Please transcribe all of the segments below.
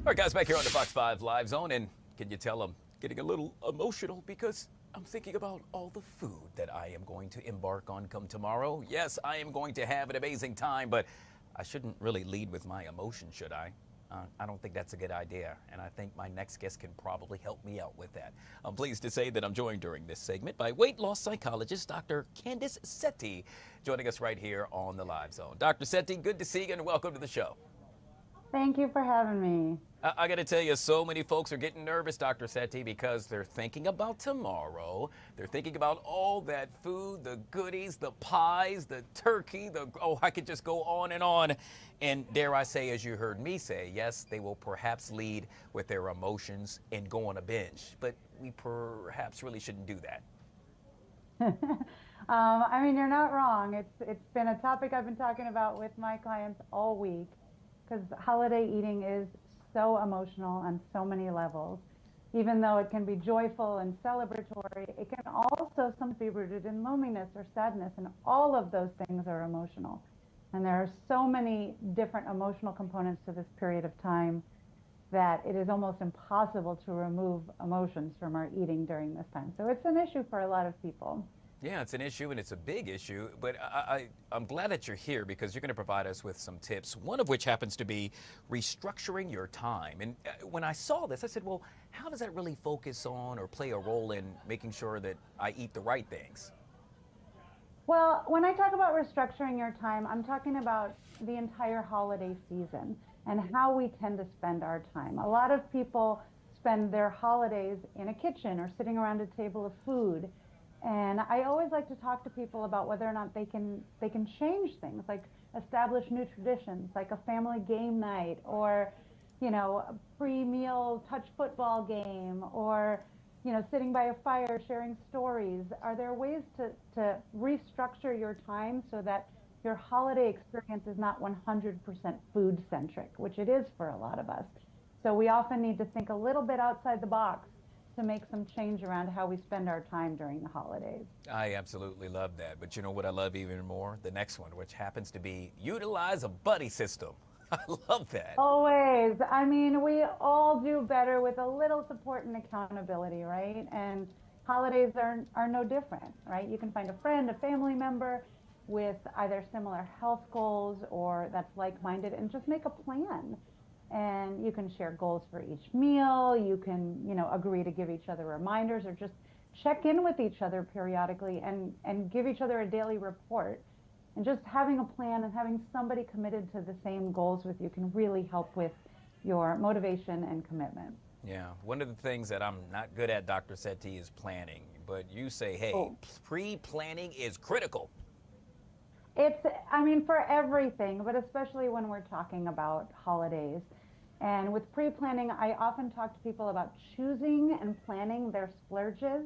All right, guys, back here on the Fox 5 Live Zone. And can you tell I'm getting a little emotional because I'm thinking about all the food that I am going to embark on come tomorrow. Yes, I am going to have an amazing time, but I shouldn't really lead with my emotion, should I? I don't think that's a good idea, and I think my next guest can probably help me out with that. I'm pleased to say that I'm joined during this segment by weight loss psychologist Dr. Candace Seti, joining us right here on the Live Zone. Dr. Seti, good to see you and welcome to the show. Thank you for having me. I got to tell you, so many folks are getting nervous, Dr. Seti, because they're thinking about tomorrow. They're thinking about all that food, the goodies, the pies, the turkey, I could just go on and on. And dare I say, as you heard me say, yes, they will perhaps lead with their emotions and go on a binge. But we perhaps really shouldn't do that. I mean, you're not wrong. It's been a topic I've been talking about with my clients all week, because holiday eating is so emotional on so many levels. Even though it can be joyful and celebratory, it can also sometimes be rooted in loneliness or sadness, and all of those things are emotional. And there are so many different emotional components to this period of time that it is almost impossible to remove emotions from our eating during this time. So it's an issue for a lot of people. Yeah, it's an issue, and it's a big issue, but I'm glad that you're here because you're going to provide us with some tips, one of which happens to be restructuring your time. And when I saw this, I said, well, how does that really focus on or play a role in making sure that I eat the right things? Well, when I talk about restructuring your time, I'm talking about the entire holiday season and how we tend to spend our time. A lot of people spend their holidays in a kitchen or sitting around a table of food. And I always like to talk to people about whether or not they can change things, like establish new traditions, like a family game night, or, a pre-meal touch football game, or, sitting by a fire sharing stories. Are there ways to restructure your time so that your holiday experience is not 100% food centric, which it is for a lot of us? So we often need to think a little bit outside the box to make some change around how we spend our time during the holidays. I absolutely love that. But you know what I love even more? The next one, which happens to be utilize a buddy system. I love that. Always. I mean, we all do better with a little support and accountability, right? And holidays are no different, right? You can find a friend, a family member with either similar health goals or that's like-minded, and just make a plan. And you can share goals for each meal. You can, agree to give each other reminders or just check in with each other periodically and give each other a daily report. And just having a plan and having somebody committed to the same goals with you can really help with your motivation and commitment. Yeah, one of the things that I'm not good at, Dr. Seti, is planning. But you say, hey, pre-planning is critical. For everything, but especially when we're talking about holidays. And with pre-planning, I often talk to people about choosing and planning their splurges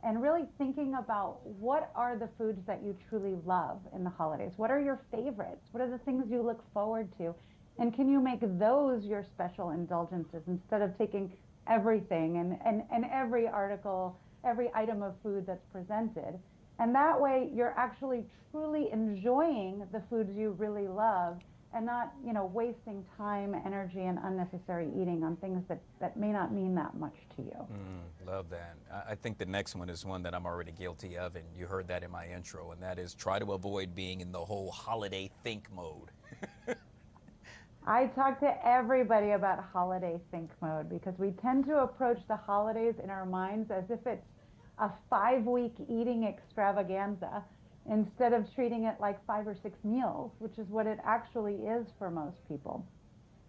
and really thinking about what are the foods that you truly love in the holidays? What are your favorites? What are the things you look forward to? And can you make those your special indulgences instead of taking everything and every article, every item of food that's presented? And that way you're actually truly enjoying the foods you really love and not, wasting time, energy, and unnecessary eating on things that may not mean that much to you. Love that. I think the next one is one that I'm already guilty of, and you heard that in my intro, and that is try to avoid being in the whole holiday think mode. I talk to everybody about holiday think mode because we tend to approach the holidays in our minds as if it's a 5-week eating extravaganza instead of treating it like 5 or 6 meals, which is what it actually is for most people.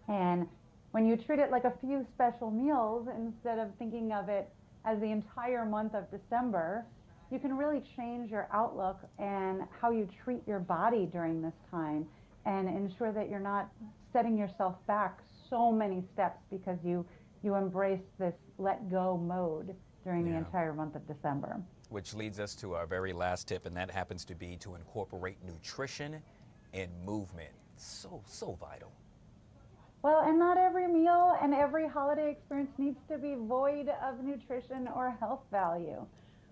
And when you treat it like a few special meals instead of thinking of it as the entire month of December, you can really change your outlook and how you treat your body during this time and ensure that you're not setting yourself back so many steps because you embrace this let go mode during the entire month of December. Which leads us to our very last tip, and that happens to be to incorporate nutrition and movement. So vital. Well, and not every meal and every holiday experience needs to be void of nutrition or health value,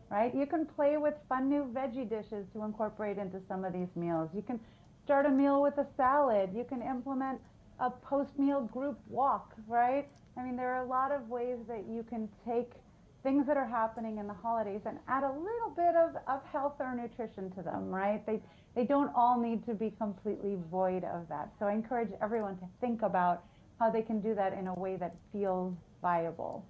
right? You can play with fun new veggie dishes to incorporate into some of these meals. You can start a meal with a salad. You can implement a post-meal group walk, right? I mean, there are a lot of ways that you can take things that are happening in the holidays and add a little bit of health or nutrition to them, right? They don't all need to be completely void of that. So I encourage everyone to think about how they can do that in a way that feels viable.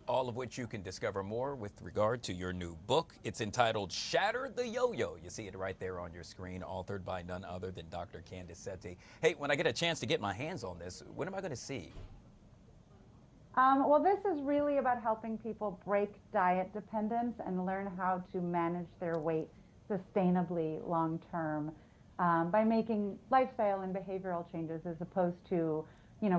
All of which you can discover more with regard to your new book. It's entitled Shatter the Yo-Yo. You see it right there on your screen, authored by none other than Dr. Candace Seti. Hey, when I get a chance to get my hands on this, when am I going to see? Well, this is really about helping people break diet dependence and learn how to manage their weight sustainably long term by making lifestyle and behavioral changes as opposed to,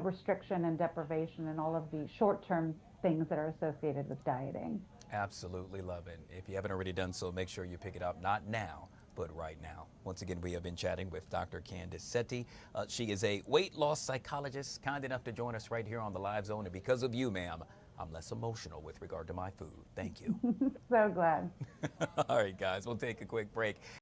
restriction and deprivation and all of the short-term things that are associated with dieting. Absolutely love it. If you haven't already done so, make sure you pick it up, not now, but right now. Once again, we have been chatting with Dr. Candace Seti. She is a weight loss psychologist, kind enough to join us right here on the Live Zone. And because of you, ma'am, I'm less emotional with regard to my food. Thank you. So glad. All right, guys, we'll take a quick break.